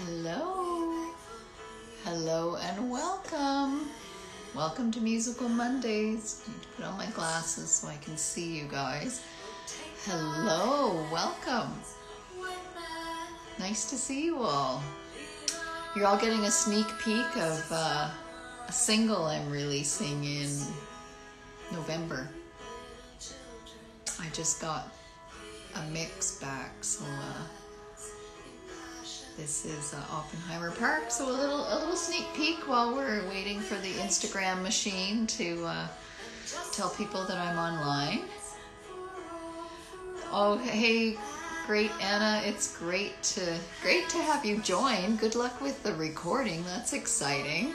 Hello, hello and welcome. Welcome to Musical Mondays. I need to put on my glasses so I can see you guys. Hello, welcome. Nice to see you all. You're all getting a sneak peek of a single I'm releasing in November. I just got a mix back, so this is Oppenheimer Park, so a little sneak peek while we're waiting for the Instagram machine to tell people that I'm online. Oh, hey, great Anna, it's great to have you join. Good luck with the recording. That's exciting.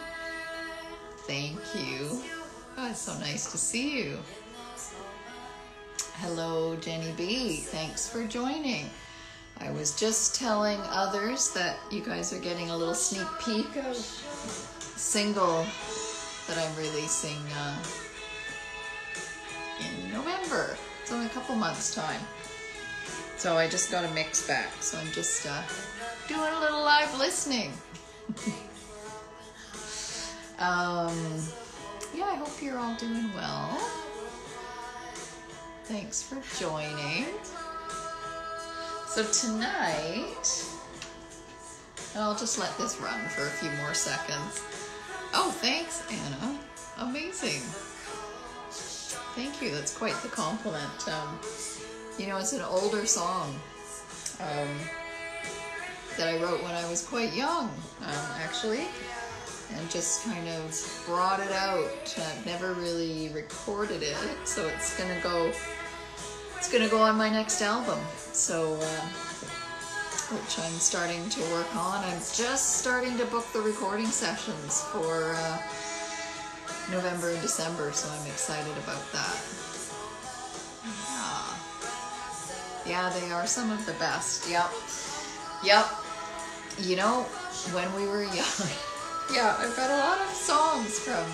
Thank you. Oh, it's so nice to see you. Hello, Jenny B. Thanks for joining. I was just telling others that you guys are getting a little sneak peek of a single that I'm releasing in November. So in a couple months' time. So I just got a mix back. So I'm just doing a little live listening. Yeah, I hope you're all doing well. Thanks for joining. So tonight, and I'll just let this run for a few more seconds. Oh, thanks, Anna. Amazing. Thank you. That's quite the compliment. You know, it's an older song that I wrote when I was quite young, actually, and just kind of brought it out. I've never really recorded it, so it's gonna go on my next album. So, which I'm starting to work on. I'm just starting to book the recording sessions for November and December, so I'm excited about that. Yeah, they are some of the best. Yep. You know, when we were young, yeah, I've got a lot of songs from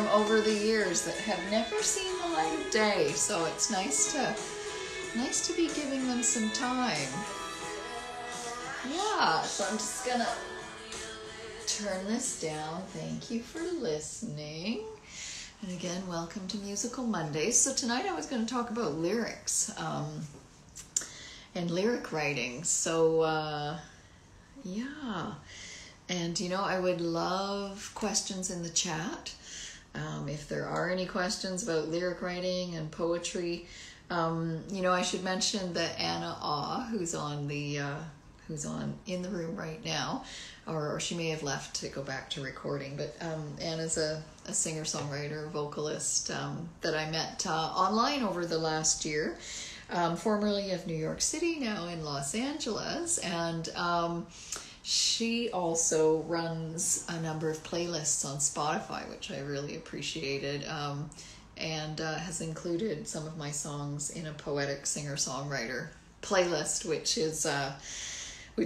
over the years that have never seen the light of day, so it's nice to be giving them some time. Yeah, so I'm just gonna turn this down. Thank you for listening. And again, welcome to Musical Mondays. So tonight I was going to talk about lyrics and lyric writing. So yeah, and you know, I would love questions in the chat. If there are any questions about lyric writing and poetry. You know, I should mention that Anna who's in the room right now, or she may have left to go back to recording, but Anna's a singer-songwriter, vocalist that I met online over the last year, formerly of New York City, now in Los Angeles, and she also runs a number of playlists on Spotify, which I really appreciated. And has included some of my songs in a poetic singer-songwriter playlist, which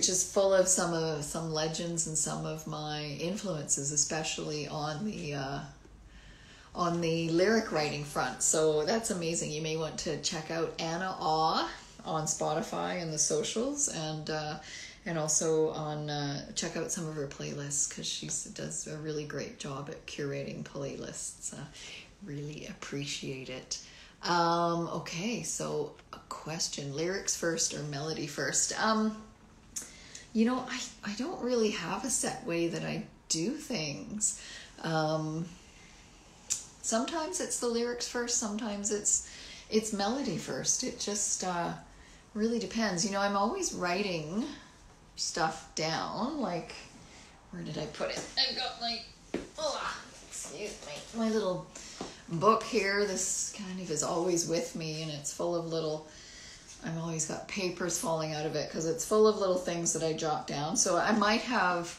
is full of some legends and some of my influences, especially on the lyric writing front. So that's amazing. You may want to check out Anna on Spotify and the socials, and also on check out some of her playlists, because she does a really great job at curating playlists. Really appreciate it. Okay, so a question: lyrics first or melody first? You know, I don't really have a set way that I do things. Sometimes it's the lyrics first, sometimes it's melody first. It just really depends. You know, I'm always writing stuff down. Like, where did I put it? I've got my little book here. This kind of is always with me, and it's full of little, I've always got papers falling out of it because it's full of little things that I jot down. So I might have,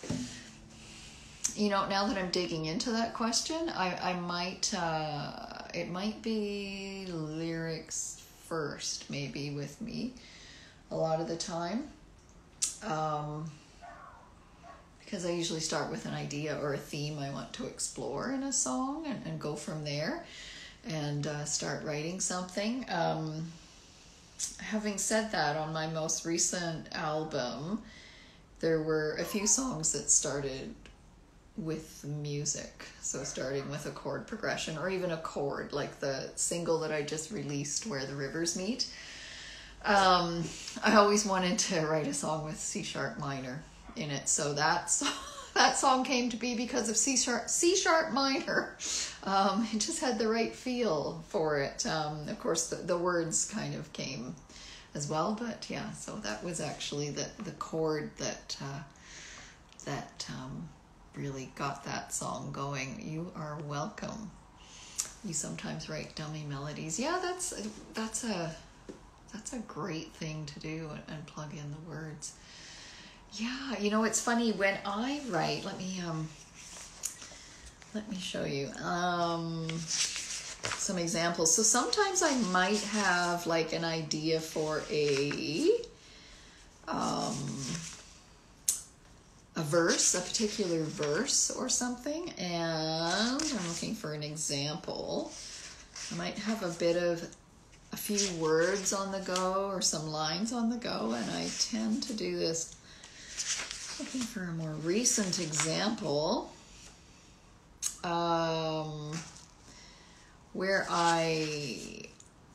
you know, now that I'm digging into that question, I might, it might be lyrics first, maybe, with me a lot of the time. Because I usually start with an idea or a theme I want to explore in a song, and go from there and start writing something. Having said that, on my most recent album, there were a few songs that started with music, so starting with a chord progression or even a chord, like the single that I just released, Where the Rivers Meet. I always wanted to write a song with C sharp minor in it, so that song came to be because of C sharp minor. It just had the right feel for it. Of course, the words kind of came as well, but yeah, so that was actually the chord that really got that song going. You are welcome. You sometimes write dummy melodies. Yeah, that's a great thing to do, and plug in the words. Yeah, you know, it's funny when I write. Let me show you some examples. So sometimes I might have like an idea for a verse, a particular verse or something, and I'm looking for an example. I might have a few words on the go or some lines on the go, and I tend to do this. Looking for a more recent example where I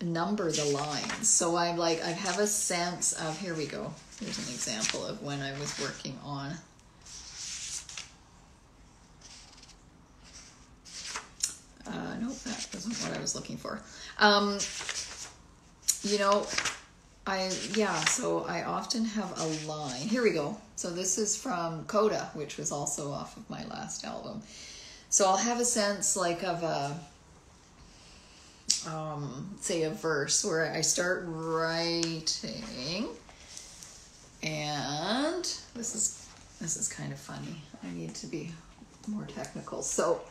number the lines. So I have a sense of, here we go. Here's an example of when I was working on nope, that wasn't what I was looking for. You know, so I often have a line. Here we go. So this is from Coda, which was also off of my last album. So I'll have a sense like of say a verse where I start writing, and this is kind of funny. I need to be more technical. So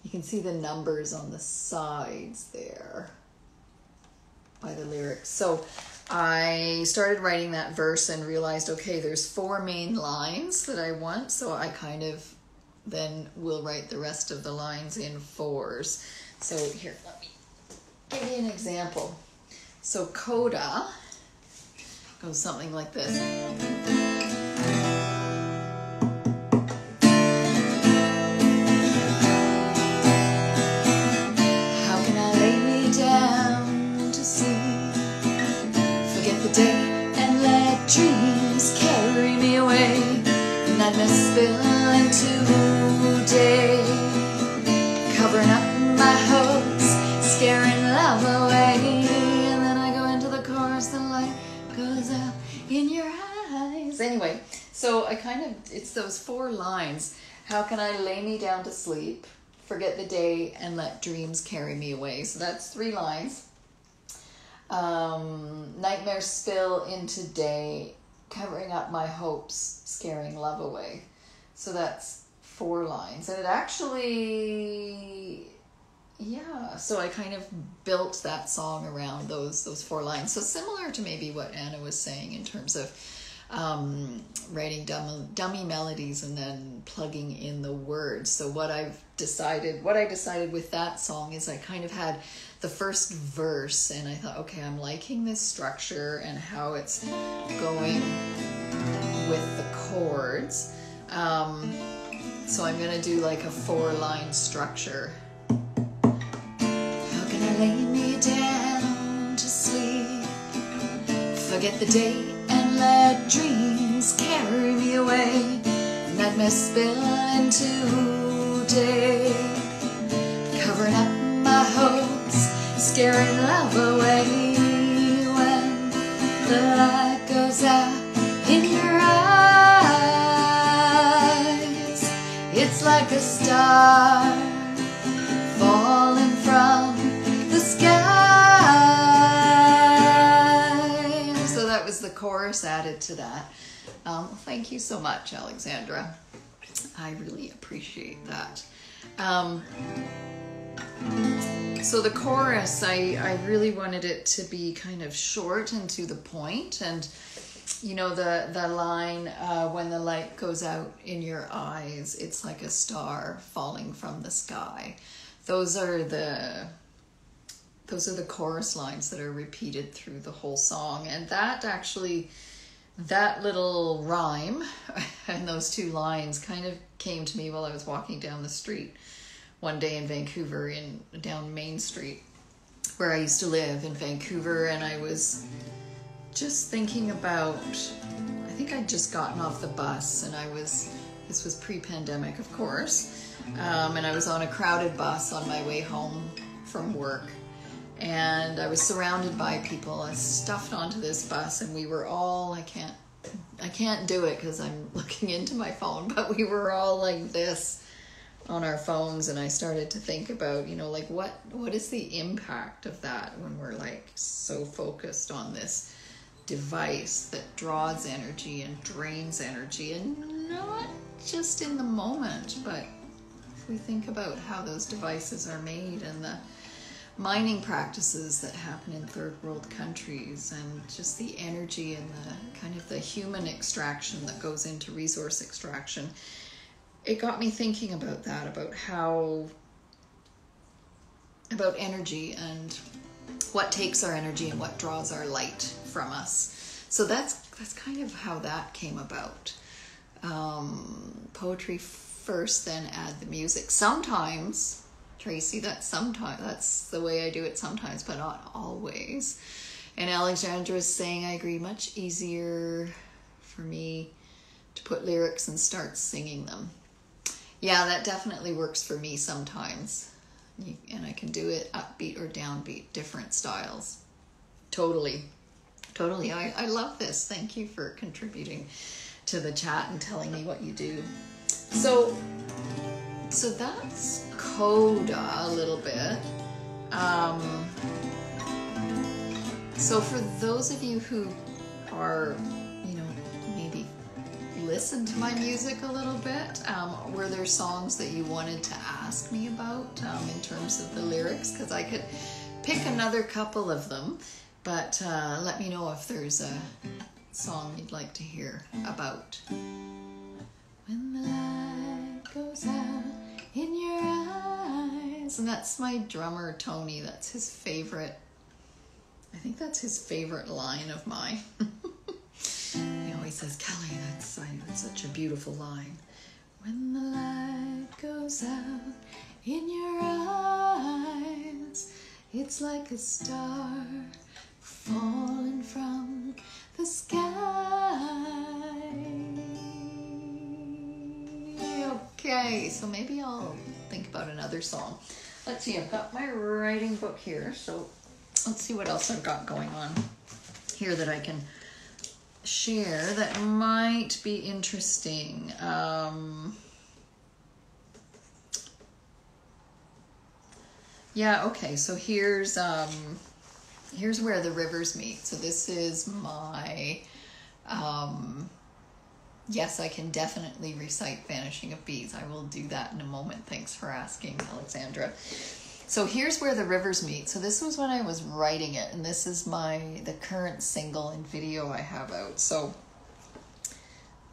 you can see the numbers on the sides there by the lyrics. So I started writing that verse and realized, okay, there's 4 main lines that I want, so I kind of then will write the rest of the lines in 4s. So here, let me give you an example. So Coda goes something like this. How can I lay me down to sleep? Forget the day and let dreams carry me away. Nightmares spill into day, covering up my hopes, scaring love away. And then I go into the chorus, the light goes out in your eyes. Anyway, so it's those 4 lines. How can I lay me down to sleep, forget the day, and let dreams carry me away? So that's 3 lines. Nightmares spill into day, covering up my hopes, scaring love away. So that's 4 lines. And it actually, so I kind of built that song around those 4 lines. So similar to maybe what Anna was saying in terms of writing dummy melodies and then plugging in the words. So what I decided with that song is I kind of had the first verse, and I thought, okay, I'm liking this structure and how it's going with the chords. So I'm gonna do like a 4-line structure. How can I lay me down to sleep, forget the day and let dreams carry me away? Nightmares spill into day, covering up my hopes, scaring love away. When the light goes out in your eyes, it's like a star falling from the sky. So that was the chorus added to that. Thank you so much, Alexandra. I really appreciate that. So the chorus, I really wanted it to be kind of short and to the point. And, you know, the line, when the light goes out in your eyes, it's like a star falling from the sky. Those are the chorus lines that are repeated through the whole song. And that actually, that little rhyme and those two lines kind of came to me while I was walking down the street one day in Vancouver, down Main Street, where I used to live in Vancouver, and I was just thinking about, I think I'd just gotten off the bus, and this was pre-pandemic, of course, and I was on a crowded bus on my way home from work, and I was surrounded by people. I stuffed onto this bus, and we were all, I can't do it because I'm looking into my phone, but we were all like this on our phones, and I started to think about, like what is the impact of that when we're like so focused on this device that draws energy and drains energy, and not just in the moment, but if we think about how those devices are made and the mining practices that happen in third world countries, and just the energy and the kind of the human extraction that goes into resource extraction, it got me thinking about that, about energy and what takes our energy and what draws our light from us. So that's kind of how that came about. Poetry first, then add the music. Sometimes, Tracy, that's the way I do it sometimes, but not always. And Alexandra's saying, I agree, much easier for me to put lyrics and start singing them. Yeah, that definitely works for me sometimes. And I can do it upbeat or downbeat, different styles. Totally. I love this. Thank you for contributing to the chat and telling me what you do. So that's coda a little bit. So for those of you who are, maybe listen to my music a little bit, were there songs that you wanted to ask me about in terms of the lyrics? Because I could pick another couple of them, but let me know if there's a song you'd like to hear about. When the light goes out in your eyes. And that's my drummer, Tony. That's his favorite. I think that's his favorite line of mine. He always says, Kelly, that's such a beautiful line. When the light goes out in your eyes, it's like a star falling from the sky. Okay, so maybe I'll think about another song. Let's see, I've got my writing book here, so let's see what else I've got going on here that I can share that might be interesting. Yeah, okay, so here's where the rivers meet. So this is my yes, I can definitely recite Vanishing of Bees. I will do that in a moment. Thanks for asking, Alexandra. So here's where the rivers meet. So this was when I was writing it, and this is the current single and video I have out. So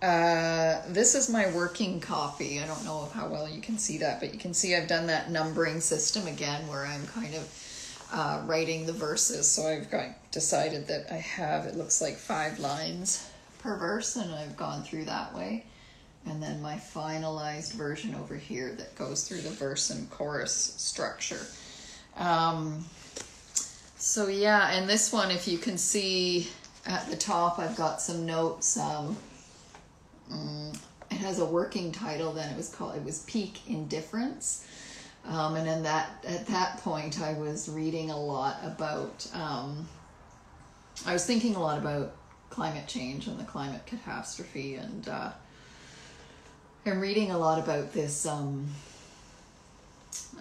this is my working copy. I don't know how well you can see that, but you can see I've done that numbering system again where I'm kind of writing the verses. So I've decided that I have, it looks like 5 lines per verse, and I've gone through that way. And then my finalized version over here that goes through the verse and chorus structure. So yeah, and this one, if you can see at the top, I've got some notes. It has a working title. Then it was Peak Indifference. And then at that point, I was reading a lot about. I was thinking a lot about climate change and the climate catastrophe, and I'm reading a lot about this, I'm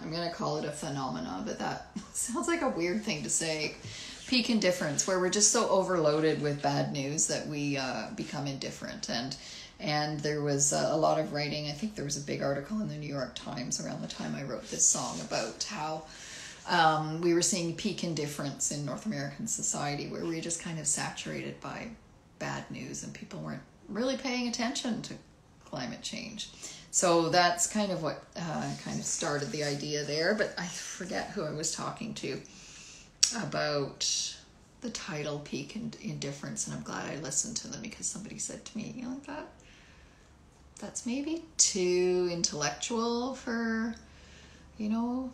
going to call it a phenomena, but that sounds like a weird thing to say. Peak indifference, where we're just so overloaded with bad news that we become indifferent. And there was a lot of writing. I think there was a big article in the New York Times around the time I wrote this song about how we were seeing peak indifference in North American society, where we were just kind of saturated by bad news and people weren't really paying attention to climate change. So that's kind of what kind of started the idea there, but I forget who I was talking to about the title Peak and Indifference, and I'm glad I listened to them, because somebody said to me, you know, that's maybe too intellectual for, you know,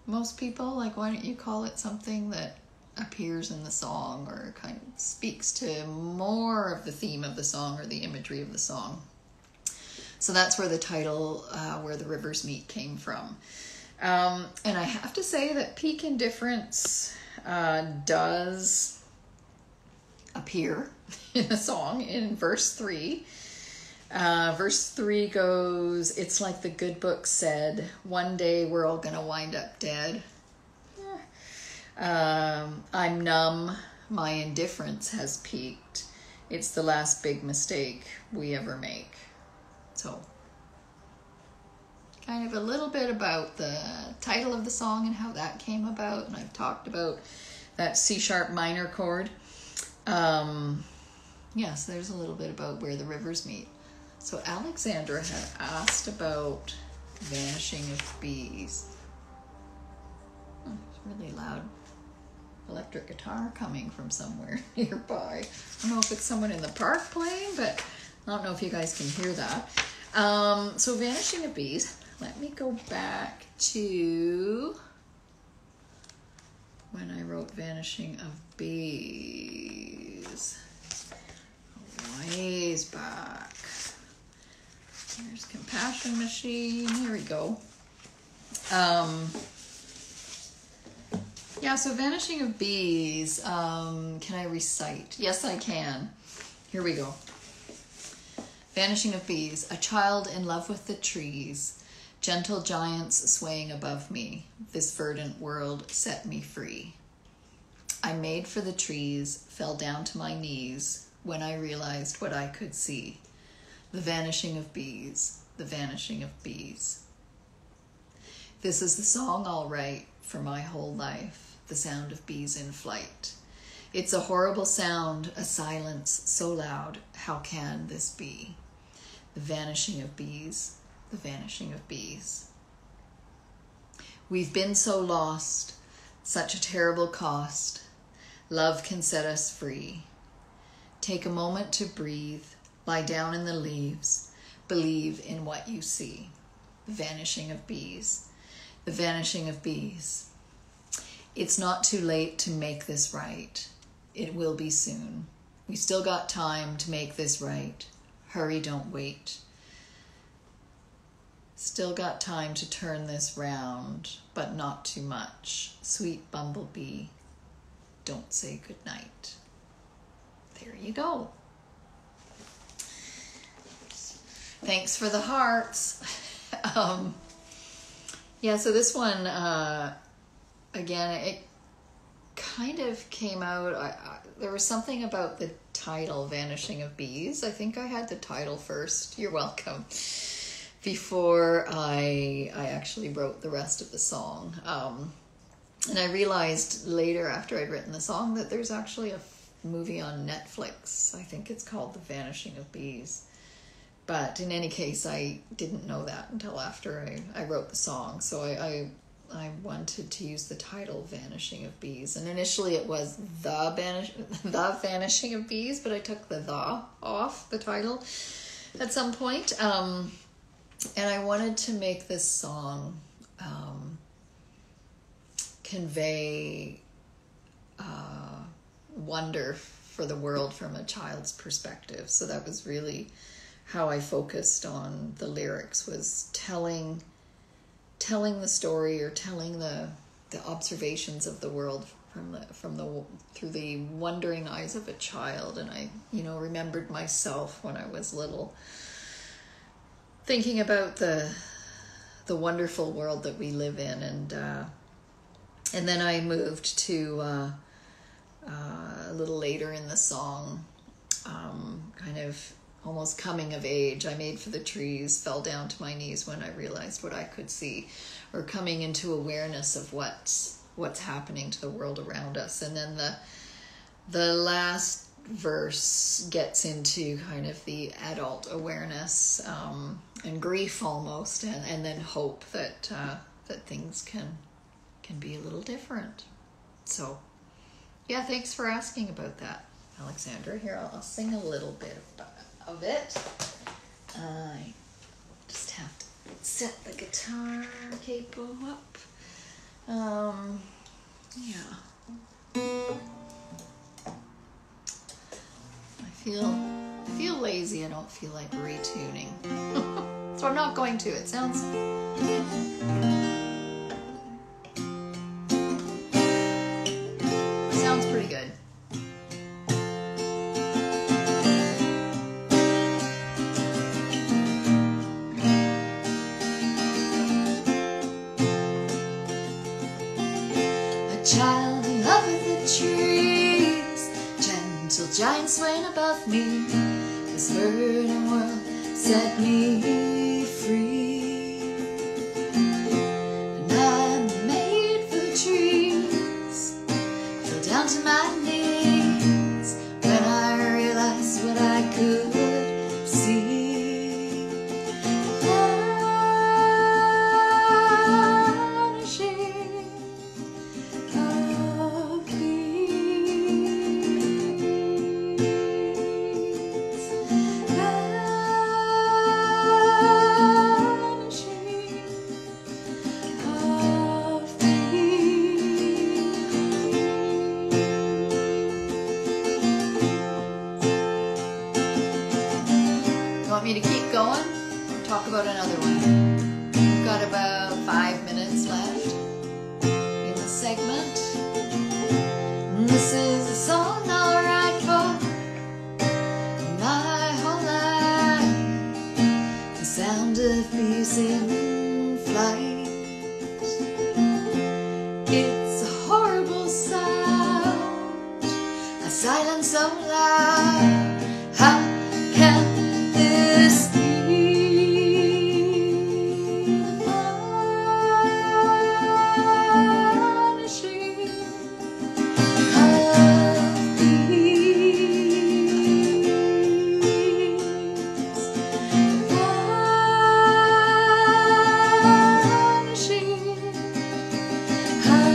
most people. Like, why don't you call it something that appears in the song or kind of speaks to more of the theme of the song or the imagery of the song? So that's where the title, Where the Rivers Meet, came from. And I have to say that Peak Indifference does appear in the song in verse 3. Verse 3 goes, it's like the good book said, one day we're all gonna wind up dead. I'm numb, my indifference has peaked. It's the last big mistake we ever make. So, kind of a little bit about the title of the song and how that came about. And I've talked about that C-sharp minor chord. Yes, there's a little bit about where the rivers meet. So Alexandra had asked about Vanishing of Bees. Oh, it's really loud electric guitar coming from somewhere nearby. I don't know if it's someone in the park playing, but I don't know if you guys can hear that. So Vanishing of Bees. Let me go back to when I wrote Vanishing of Bees. A ways back. There's Compassion Machine. Here we go. Yeah, so Vanishing of Bees. Can I recite? Yes, I can. Here we go. Vanishing of Bees. A child in love with the trees. Gentle giants swaying above me. This verdant world set me free. I made for the trees, fell down to my knees when I realized what I could see. The vanishing of bees, the vanishing of bees. This is the song I'll write for my whole life, the sound of bees in flight. It's a horrible sound, a silence so loud, how can this be? The vanishing of bees, the vanishing of bees. We've been so lost, such a terrible cost. Love can set us free. Take a moment to breathe, lie down in the leaves, believe in what you see. The vanishing of bees, the vanishing of bees. It's not too late to make this right. It will be soon. We still got time to make this right. Hurry, don't wait. Still got time to turn this round, but not too much. Sweet bumblebee, don't say goodnight. There you go. Thanks for the hearts. Yeah, so this one, again, it kind of came out, there was something about the title, Vanishing of Bees. I think I had the title first. You're welcome. Before I actually wrote the rest of the song. And I realized later after I'd written the song that there's actually a movie on Netflix. I think it's called The Vanishing of Bees. But in any case, I didn't know that until after I wrote the song. So I wanted to use the title Vanishing of Bees. And initially it was The Vanishing of Bees, but I took the off the title at some point. And I wanted to make this song convey wonder for the world from a child's perspective. So that was really how I focused on the lyrics, was telling the story, or telling the observations of the world through the wondering eyes of a child. And I, remembered myself when I was little, thinking about the wonderful world that we live in, and then I moved to a little later in the song, kind of almost coming of age. I made for the trees, fell down to my knees when I realized what I could see, or coming into awareness of what's happening to the world around us. And then the last verse gets into kind of the adult awareness, and grief almost, and then hope that things can be a little different. So Yeah, thanks for asking about that, Alexandra. Here, I'll sing a little bit of it. I just have to set the guitar capo up. Yeah. I feel lazy. I don't feel like retuning. So I'm not going to. It sounds pretty good. A child in love with the trees, gentle giants swaying above me. This verdant world set me free, and I'm made for the trees. Fell down to my knees when I realized what I could see. Vanishing of these, vanishing of these. You want me to keep going or talk about another one? We've got about 5 minutes left in the segment. This is a song I'll write for my whole life. The sound of bees in flight. It's a horrible sound, a silence so loud. How can this be? Vanishing of these, vanishing of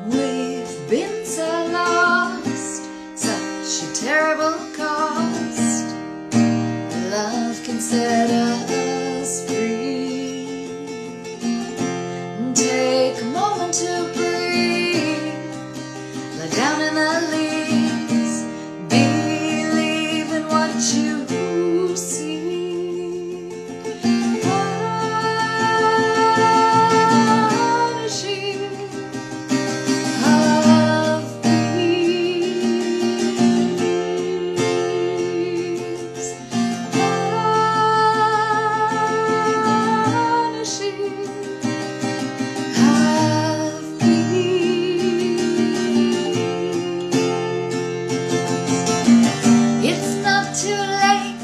we've been so lost, such a terrible cost. Love can set us free. Take a moment to breathe, lie down in the leaves, believe in what you see. Vanishing of these, vanishing of these. It's not too late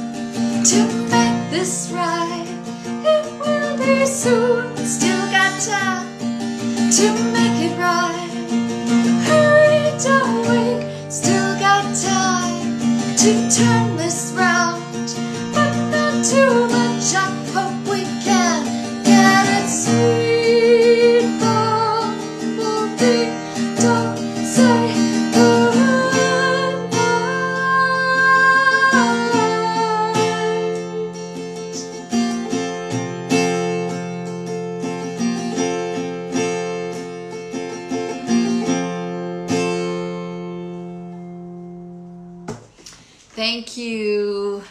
to make this right. It will be soon. Still got time to make it right. Hurry, don't wait. Still got time to turn this round, but not too much. I hope we can get it. Sweet bumblebee, don't say goodnight. Thank you.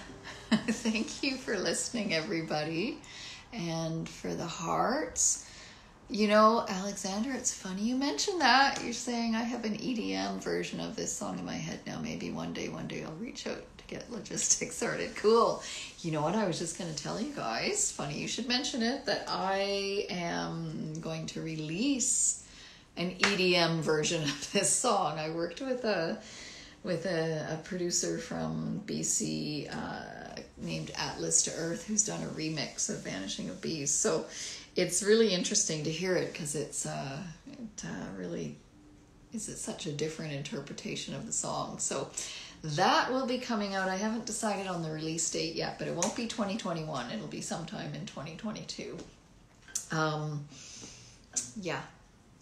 Thank you for listening, everybody, and for the hearts. You know, Alexander, it's funny you mentioned that. You're saying I have an EDM version of this song in my head now. Maybe one day I'll reach out to get logistics sorted. Cool. You know what? I was just going to tell you guys, funny you should mention it, that I am going to release an EDM version of this song. I worked with a producer from BC named Atlas to Earth, who's done a remix of Vanishing of Bees. So it's really interesting to hear it, because it really is such a different interpretation of the song. So that will be coming out. I haven't decided on the release date yet, but it won't be 2021. It'll be sometime in 2022. Yeah.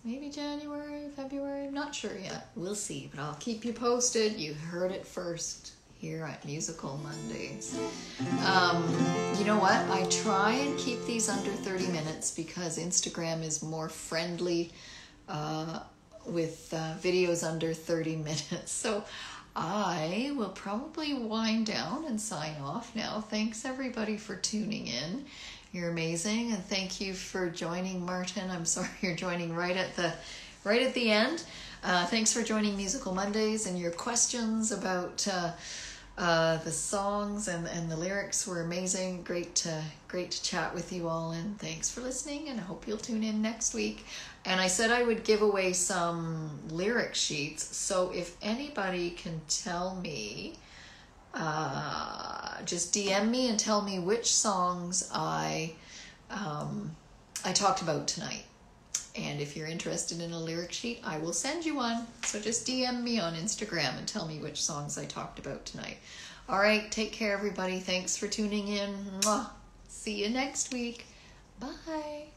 Maybe January, February, I'm not sure yet. We'll see, but I'll keep you posted. You heard it first here at Musical Mondays. You know what? I try and keep these under 30 minutes because Instagram is more friendly with videos under 30 minutes. So I will probably wind down and sign off now. Thanks everybody for tuning in. You're amazing, and thank you for joining, Martin. I'm sorry you're joining right at the end. Thanks for joining Musical Mondays, and your questions about the songs and the lyrics were amazing. Great to chat with you all, and thanks for listening, and I hope you'll tune in next week. And I said I would give away some lyric sheets, so if anybody can tell me, just DM me and tell me which songs I talked about tonight. And if you're interested in a lyric sheet, I will send you one. So just DM me on Instagram and tell me which songs I talked about tonight. All right, take care, everybody. Thanks for tuning in. Mwah. See you next week. Bye.